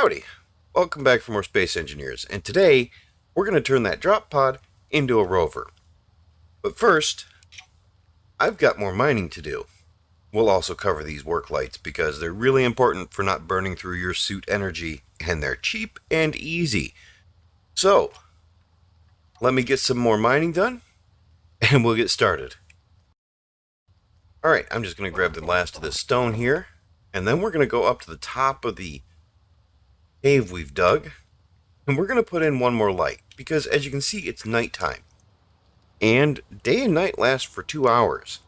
Howdy, welcome back for more Space Engineers, and today we're going to turn that drop pod into a rover. But first, I've got more mining to do. We'll also cover these work lights because they're really important for not burning through your suit energy, and they're cheap and easy. So, let me get some more mining done, and we'll get started. Alright, I'm just going to grab the last of this stone here, and then we're going to go up to the top of the cave we've dug, and we're going to put in one more light, because as you can see, it's nighttime. And day and night last for 2 hours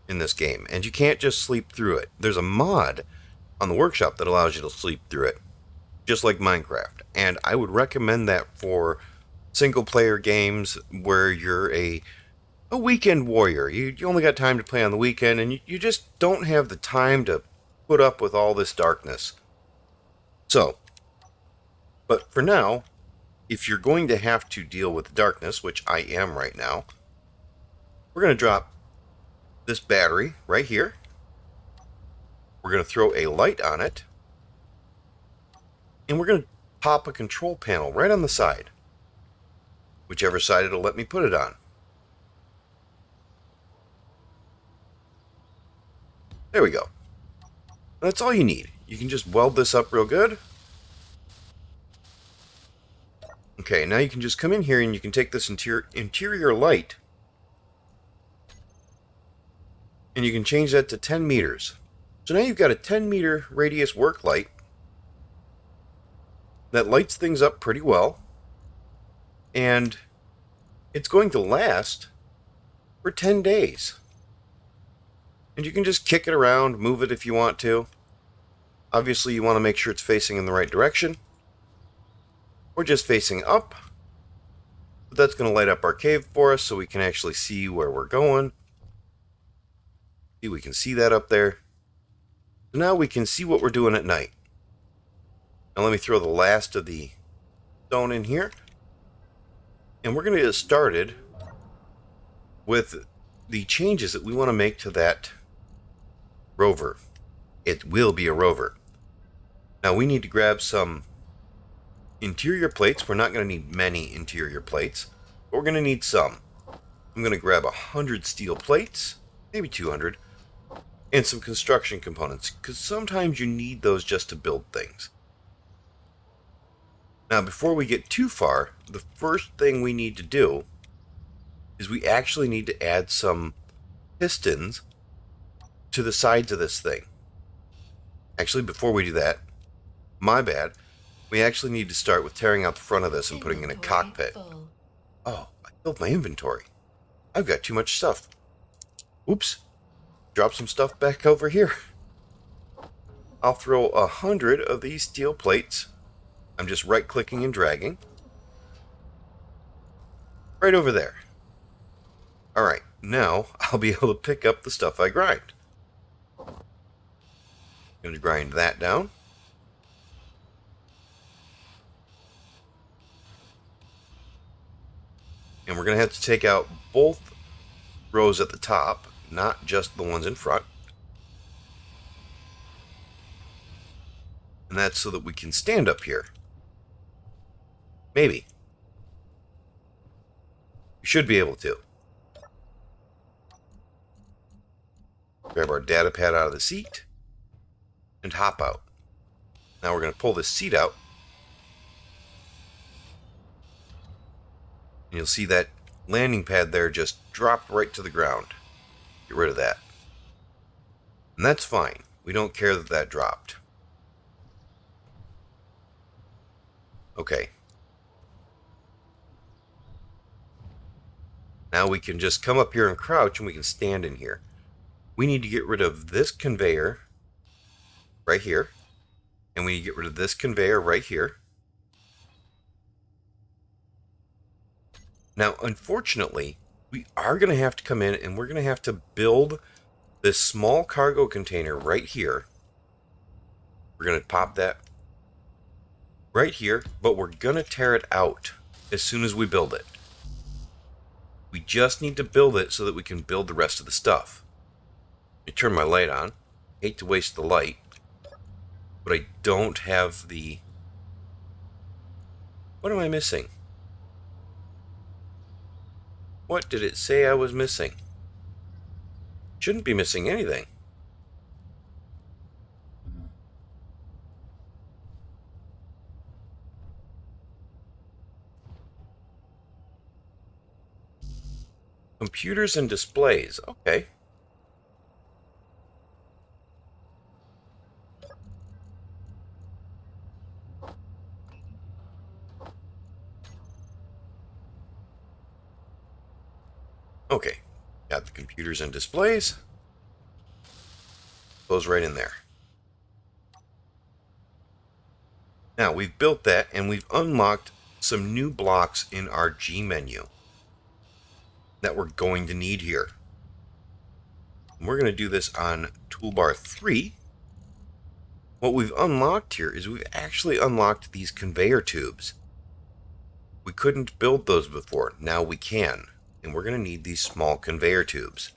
in this game, and you can't just sleep through it. There's a mod on the workshop that allows you to sleep through it, just like Minecraft. And I would recommend that for single-player games where you're a weekend warrior. You only got time to play on the weekend, and you just don't have the time to put up with all this darkness. So, but for now, if you're going to have to deal with the darkness, which I am right now, we're going to drop this battery right here. We're going to throw a light on it. And we're going to pop a control panel right on the side. Whichever side it'll let me put it on. There we go. That's all you need. You can just weld this up real good. Okay, now you can just come in here and you can take this interior light and you can change that to 10 meters. So now you've got a 10-meter radius work light that lights things up pretty well, and it's going to last for 10 days. And you can just kick it around, move it if you want to. Obviously you want to make sure it's facing in the right direction. We're just facing up, but that's going to light up our cave for us so we can actually see where we're going. See, we can see that up there. So now we can see what we're doing at night. Now let me throw the last of the stone in here. And we're going to get started with the changes that we want to make to that rover. It will be a rover. Now we need to grab some interior plates. We're not going to need many interior plates, but we're going to need some. I'm going to grab 100 steel plates, maybe 200, and some construction components, because sometimes you need those just to build things. Now, before we get too far, the first thing we need to do is we actually need to add some pistons to the sides of this thing. Actually, before we do that, my bad. We actually need to start with tearing out the front of this and putting in a cockpit. Oh, I filled my inventory. I've got too much stuff. Oops. Drop some stuff back over here. I'll throw 100 of these steel plates. I'm just right-clicking and dragging. Right over there. Alright, now I'll be able to pick up the stuff I grind. I'm going to grind that down. And we're going to have to take out both rows at the top, not just the ones in front. And that's so that we can stand up here. Maybe. We should be able to. Grab our data pad out of the seat and hop out. Now we're going to pull this seat out. And you'll see that landing pad there just dropped right to the ground. Get rid of that. And that's fine. We don't care that that dropped. Okay. Now we can just come up here and crouch and we can stand in here. We need to get rid of this conveyor right here. And we need to get rid of this conveyor right here. Now, unfortunately, we are going to have to come in and we're going to have to build this small cargo container right here. We're going to pop that right here, but we're going to tear it out as soon as we build it. We just need to build it so that we can build the rest of the stuff. Let me turn my light on. Hate to waste the light, but I don't have the What am I missing? What did it say I was missing? Shouldn't be missing anything. Computers and displays. Okay. Okay. Got the computers and displays. Goes right in there. Now we've built that and we've unlocked some new blocks in our G menu that we're going to need here. And we're going to do this on toolbar 3. What we've unlocked here is we've actually unlocked these conveyor tubes. We couldn't build those before. Now we can. And we're going to need these small conveyor tubes.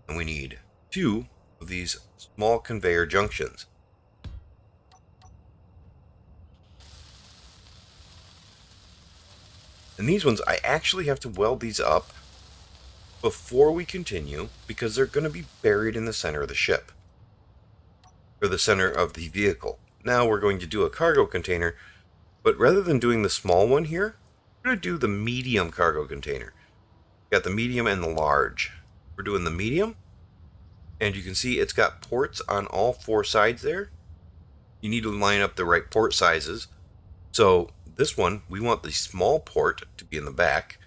And we need 2 of these small conveyor junctions. And these ones, I actually have to weld these up before we continue because they're going to be buried in the center of the ship. Or the center of the vehicle. Now we're going to do a cargo container, but rather than doing the small one here, we're going to do the medium cargo container. Got the medium and the large. We're doing the medium, and you can see it's got ports on all 4 sides there. You need to line up the right port sizes. So this one, we want the small port to be in the back.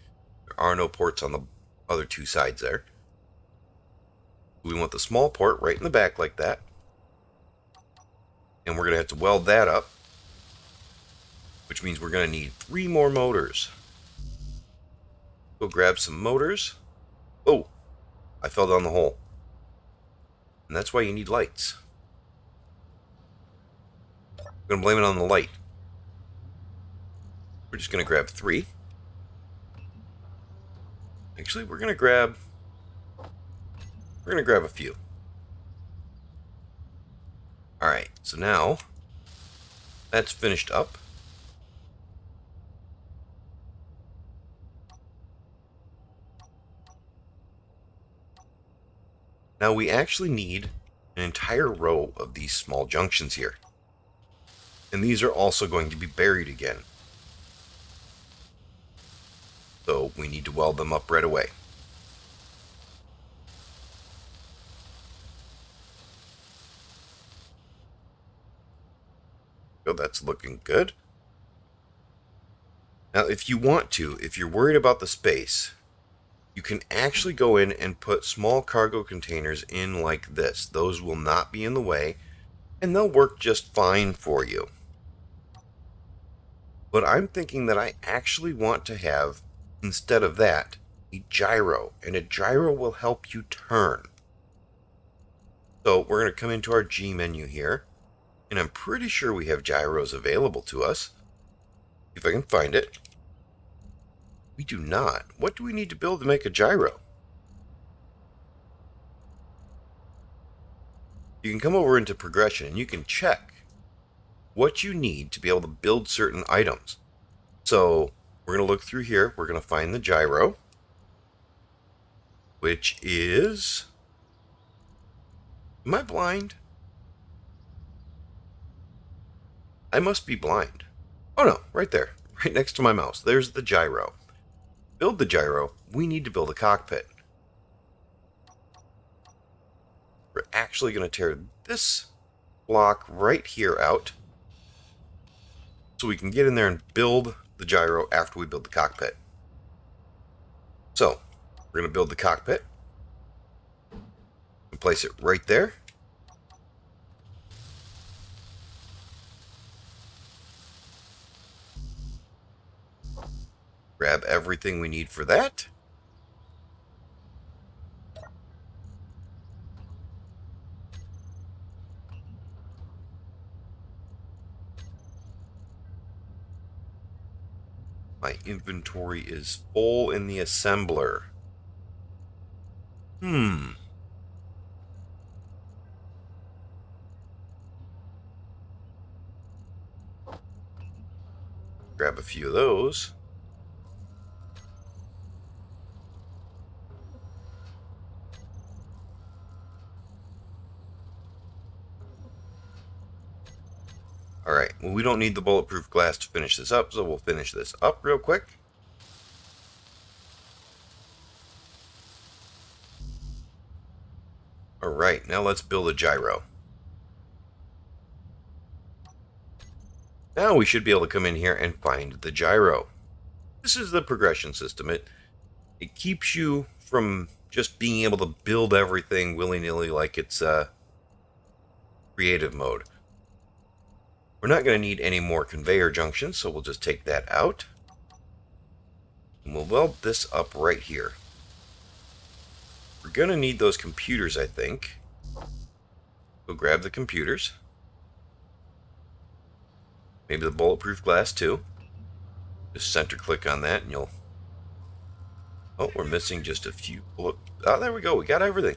There are no ports on the other 2 sides there. We want the small port right in the back like that. And we're going to have to weld that up, which means we're going to need 3 more motors. Go grab some motors. Oh, I fell down the hole. And that's why you need lights. I'm going to blame it on the light. We're just going to grab 3. Actually, we're going to grab a few. Alright, so now that's finished up. Now we actually need an entire row of these small junctions here. And these are also going to be buried again. So we need to weld them up right away. So that's looking good. Now if you want to, if you're worried about the space, you can actually go in and put small cargo containers in like this. Those will not be in the way, and they'll work just fine for you. But I'm thinking that I actually want to have, instead of that, a gyro, and a gyro will help you turn. So we're going to come into our G menu here, and I'm pretty sure we have gyros available to us. If I can find it. We do not. What do we need to build to make a gyro? You can come over into progression and you can check what you need to be able to build certain items. So we're going to look through here. We're going to find the gyro, which is... Am I blind? I must be blind. Oh no, right there. Right next to my mouse. There's the gyro. Build the gyro, we need to build a cockpit. We're actually going to tear this block right here out so we can get in there and build the gyro after we build the cockpit. So, we're going to build the cockpit and place it right there. Grab everything we need for that. My inventory is full in the assembler. Grab a few of those. Alright, well, we don't need the bulletproof glass to finish this up, so we'll finish this up real quick. Alright, now let's build a gyro. Now we should be able to come in here and find the gyro. This is the progression system. It keeps you from just being able to build everything willy-nilly like it's creative mode. We're not going to need any more conveyor junctions, so we'll just take that out. And we'll weld this up right here. We're going to need those computers, I think. Go grab the computers. Maybe the bulletproof glass too. Just center click on that and you'll... Oh, we're missing just a few bullet... Oh, there we go. We got everything.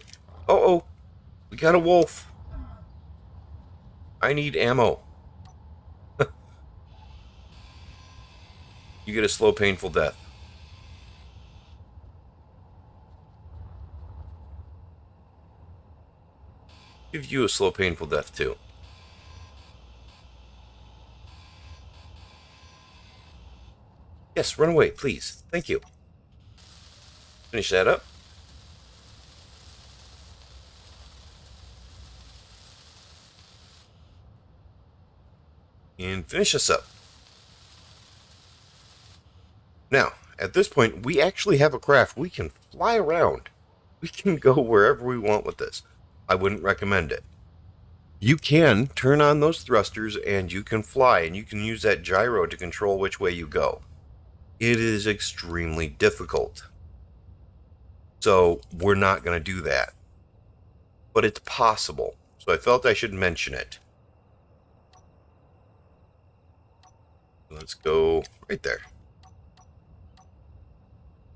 Oh, we got a wolf. I need ammo. You get a slow, painful death. Give you a slow, painful death too. Yes, run away, please. Thank you. Finish that up. And finish this up. Now, at this point, we actually have a craft. We can fly around. We can go wherever we want with this. I wouldn't recommend it. You can turn on those thrusters and you can fly, and you can use that gyro to control which way you go. It is extremely difficult. So we're not going to do that. But it's possible. So I felt I should mention it. Let's go right there.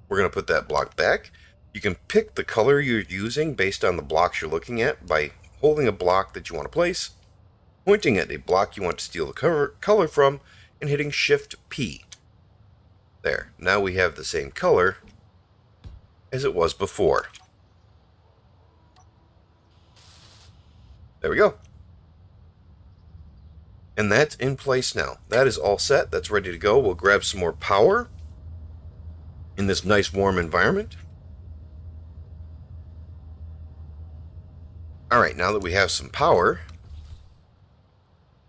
We're going to put that block back. You can pick the color you're using based on the blocks you're looking at by holding a block that you want to place, pointing at a block you want to steal the color from, and hitting Shift P. There. Now we have the same color as it was before. There we go. And that's in place now. That is all set. That's ready to go. We'll grab some more power in this nice warm environment. Alright, now that we have some power,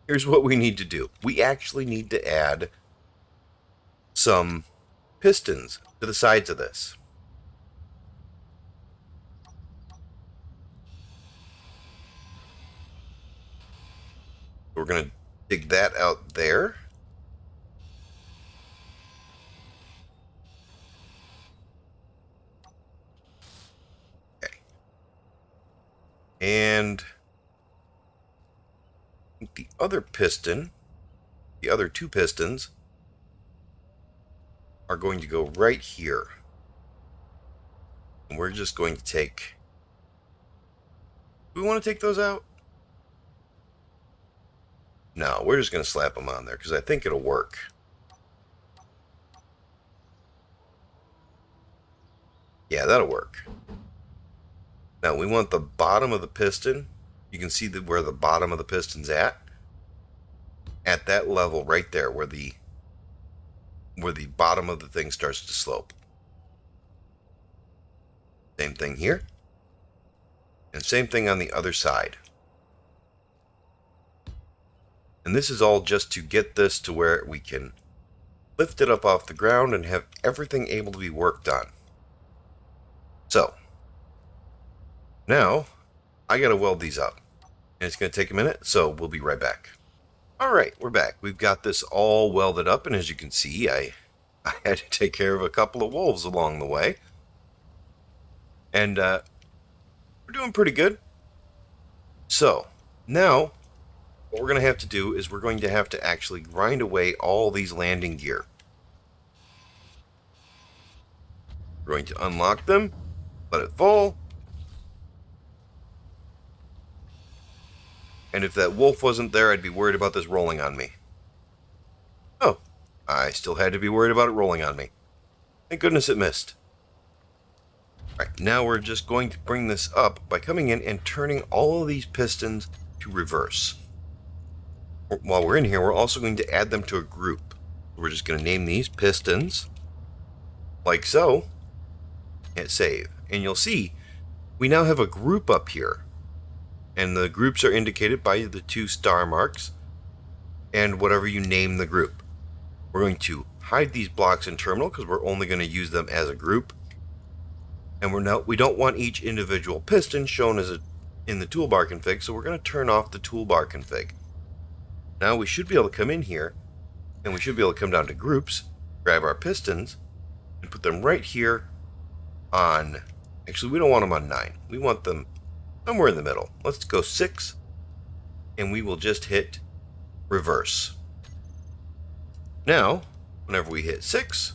here's what we need to do. We actually need to add some pistons to the sides of this. We're going to dig that out there. And the other piston, the other two pistons, are going to go right here. And we're just going to take... Do we want to take those out? No, we're just going to slap them on there because I think it'll work. Yeah, that'll work. Now we want the bottom of the piston. You can see where the bottom of the piston's at. At that level right there where the bottom of the thing starts to slope. Same thing here. And same thing on the other side. And this is all just to get this to where we can lift it up off the ground and have everything able to be worked on. So, now, I gotta weld these up. And it's gonna take a minute, so we'll be right back. Alright, we're back. We've got this all welded up, and as you can see, I had to take care of a couple of wolves along the way. And, we're doing pretty good. So, now, what we're gonna have to do is we're going to have to actually grind away all these landing gear. We're going to unlock them, let it fall. And if that wolf wasn't there, I'd be worried about this rolling on me. Oh, I still had to be worried about it rolling on me. Thank goodness it missed. Alright, now we're just going to bring this up by coming in and turning all of these pistons to reverse. While we're in here, we're also going to add them to a group. We're just going to name these pistons, like so, hit save. And you'll see, we now have a group up here. And the groups are indicated by the 2 star marks and whatever you name the group. We're going to hide these blocks in terminal because we're only going to use them as a group. And we don't want each individual piston shown as in the toolbar config, so we're going to turn off the toolbar config. Now we should be able to come in here, and we should be able to come down to groups, grab our pistons, and put them right here on, actually we don't want them on 9, we want them somewhere in the middle. Let's go 6, and we will just hit reverse. Now, whenever we hit 6,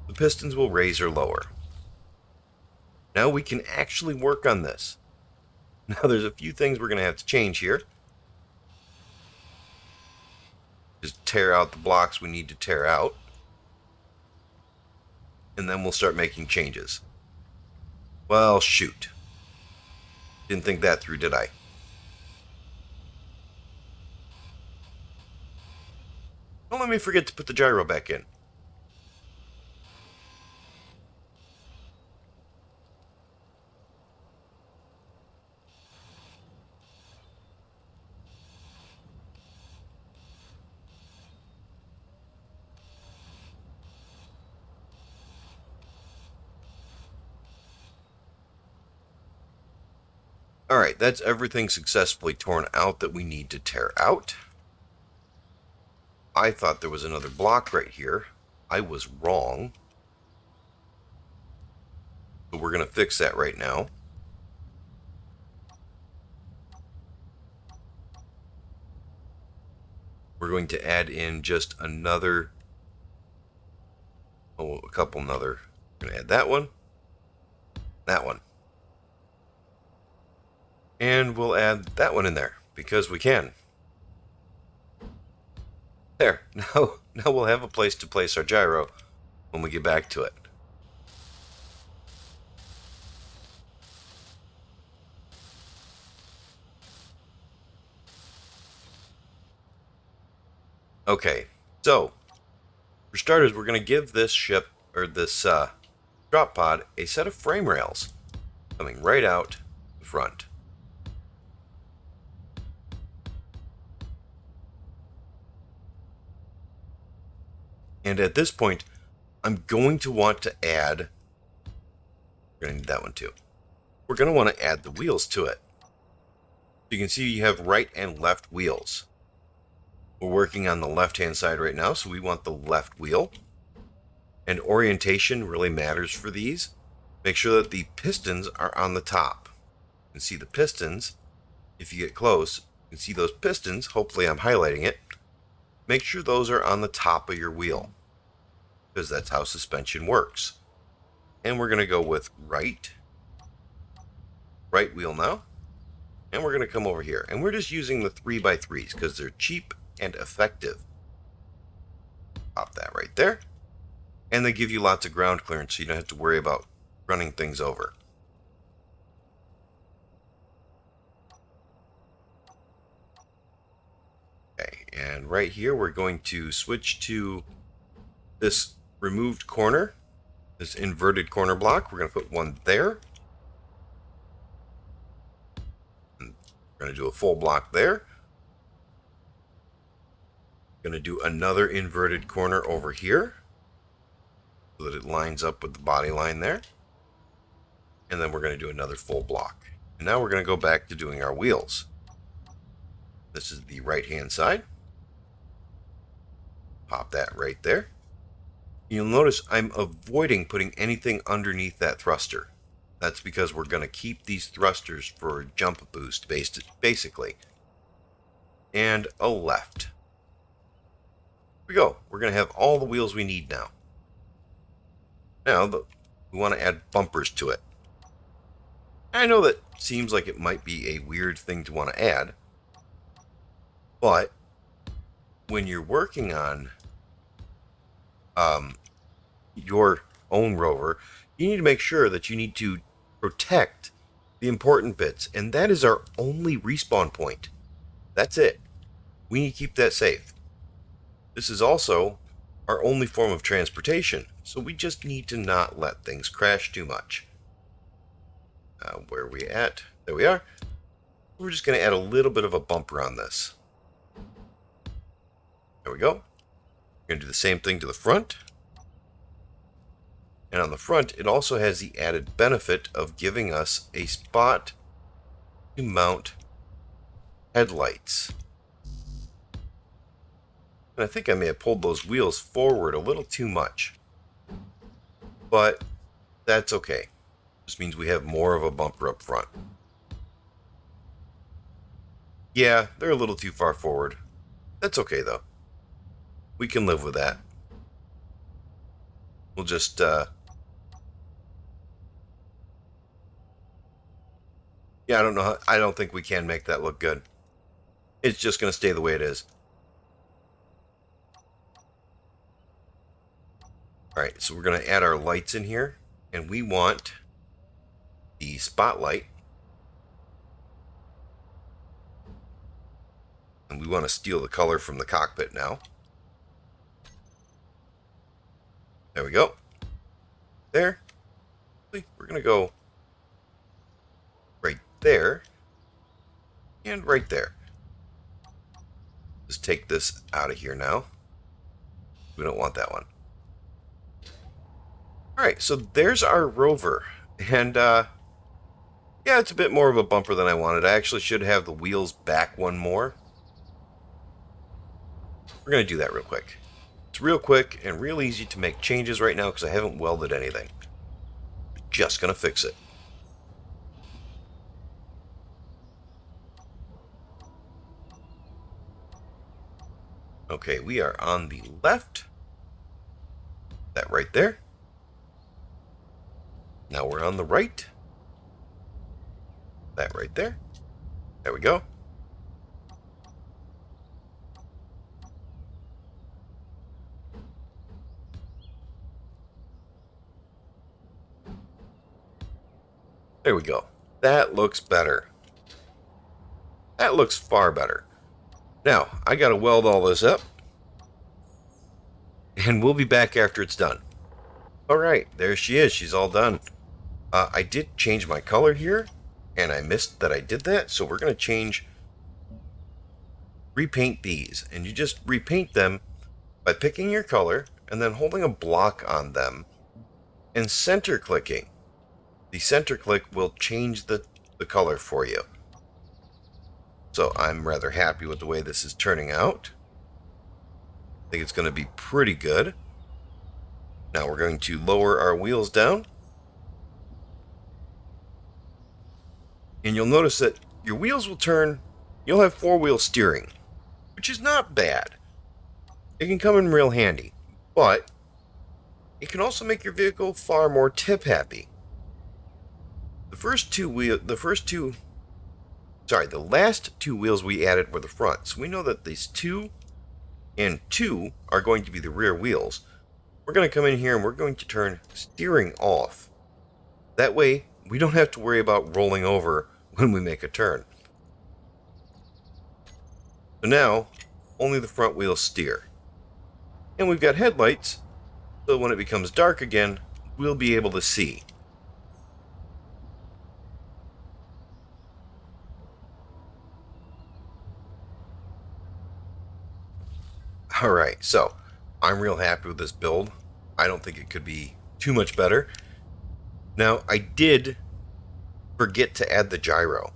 the pistons will raise or lower. Now we can actually work on this. Now there's a few things we're going to have to change here. Just tear out the blocks we need to tear out. And then we'll start making changes. Well, shoot. Didn't think that through, did I? Don't let me forget to put the gyro back in. Alright, that's everything successfully torn out that we need to tear out. I thought there was another block right here. I was wrong. So we're going to fix that right now. We're going to add in just another, a couple another. We're going to add that one, that one. And we'll add that one in there, because we can. There, now we'll have a place to place our gyro when we get back to it. Okay, so, for starters, we're going to give this ship, or this drop pod, a set of frame rails coming right out the front. And at this point, I'm going to want to add, we're going to need that one too. We're going to want to add the wheels to it. You can see you have right and left wheels. We're working on the left-hand side right now, so we want the left wheel. And orientation really matters for these. Make sure that the pistons are on the top. You can see the pistons. If you get close, you can see those pistons. Hopefully I'm highlighting it. Make sure those are on the top of your wheel, because that's how suspension works. And we're going to go with right wheel now. And we're going to come over here. And we're just using the 3x3s because they're cheap and effective. Pop that right there. And they give you lots of ground clearance, so you don't have to worry about running things over. Okay, and right here we're going to switch to this removed corner, this inverted corner block. We're going to put one there. And we're going to do a full block there. Going to do another inverted corner over here so that it lines up with the body line there. And then we're going to do another full block. And now we're going to go back to doing our wheels. This is the right hand side. Pop that right there. You'll notice I'm avoiding putting anything underneath that thruster. That's because we're going to keep these thrusters for jump boost basically. And a left. Here we go. We're going to have all the wheels we need now. Now we want to add bumpers to it. I know that seems like it might be a weird thing to want to add, but when you're working on your own rover, you need to make sure that you need to protect the important bits, and that is our only respawn point. That's it. We need to keep that safe. This is also our only form of transportation, so we just need to not let things crash too much. Where are we at? There we are. We're just going to add a little bit of a bumper on this. There we go. We're going to do the same thing to the front. And on the front, it also has the added benefit of giving us a spot to mount headlights. And I think I may have pulled those wheels forward a little too much. But that's okay. This means we have more of a bumper up front. Yeah, they're a little too far forward. That's okay though. We can live with that. We'll just yeah, I don't think we can make that look good. It's just going to stay the way it is. Alright, so we're going to add our lights in here, and we want the spotlight. And we want to steal the color from the cockpit now. There we go. There. We're going to go right there and right there. Just take this out of here now. We don't want that one. Alright, so there's our rover. And yeah, it's a bit more of a bumper than I wanted. I actually should have the wheels back one more. We're going to do that real quick. It's real quick and real easy to make changes right now because I haven't welded anything. Just going to fix it. Okay, we are on the left. That right there. Now we're on the right. That right there. There we go. There we go. That looks better. That looks far better. Now, I got to weld all this up. And we'll be back after it's done. Alright, there she is. She's all done. I did change my color here. And I missed that I did that. So we're going to repaint these. And you just repaint them by picking your color and then holding a block on them and center clicking. The center click will change the color for you. So I'm rather happy with the way this is turning out. I think it's going to be pretty good. Now we're going to lower our wheels down. And you'll notice that your wheels will turn. You'll have four-wheel steering, which is not bad. It can come in real handy, but it can also make your vehicle far more tip-happy. The last two wheels we added were the front. So we know that these 2 and 2 are going to be the rear wheels. We're going to come in here and we're going to turn steering off. That way, we don't have to worry about rolling over when we make a turn. So now, only the front wheels steer. And we've got headlights, so when it becomes dark again, we'll be able to see. Alright, so I'm real happy with this build. I don't think it could be too much better. Now, I did forget to add the gyro.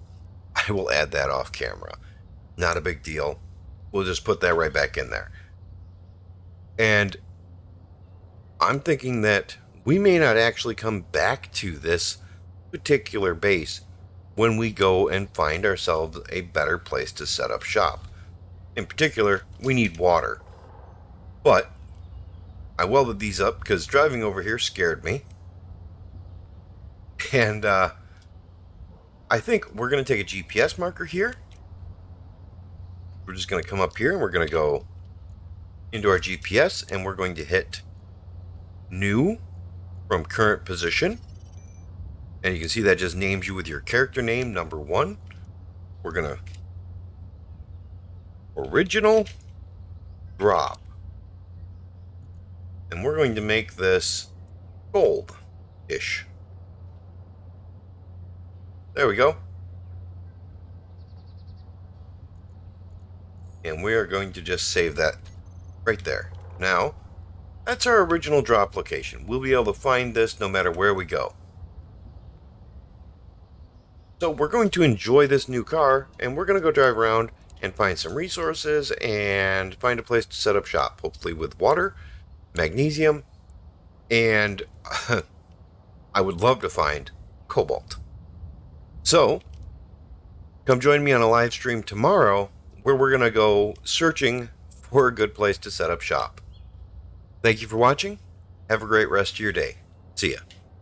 I will add that off camera. Not a big deal. We'll just put that right back in there. And I'm thinking that we may not actually come back to this particular base when we go and find ourselves a better place to set up shop. In particular, we need water. But I welded these up because driving over here scared me. And I think we're going to take a GPS marker here. We're just going to come up here and we're going to go into our GPS and we're going to hit new from current position. And you can see that just names you with your character name, number 1. We're going to original drop. And we're going to make this gold-ish. There we go. And we are going to just save that right there. Now, that's our original drop location. We'll be able to find this no matter where we go. So we're going to enjoy this new car, and we're going to go drive around and find some resources and find a place to set up shop, hopefully with water, magnesium, and I would love to find cobalt. So come join me on a live stream tomorrow where we're going to go searching for a good place to set up shop. Thank you for watching. Have a great rest of your day. See ya.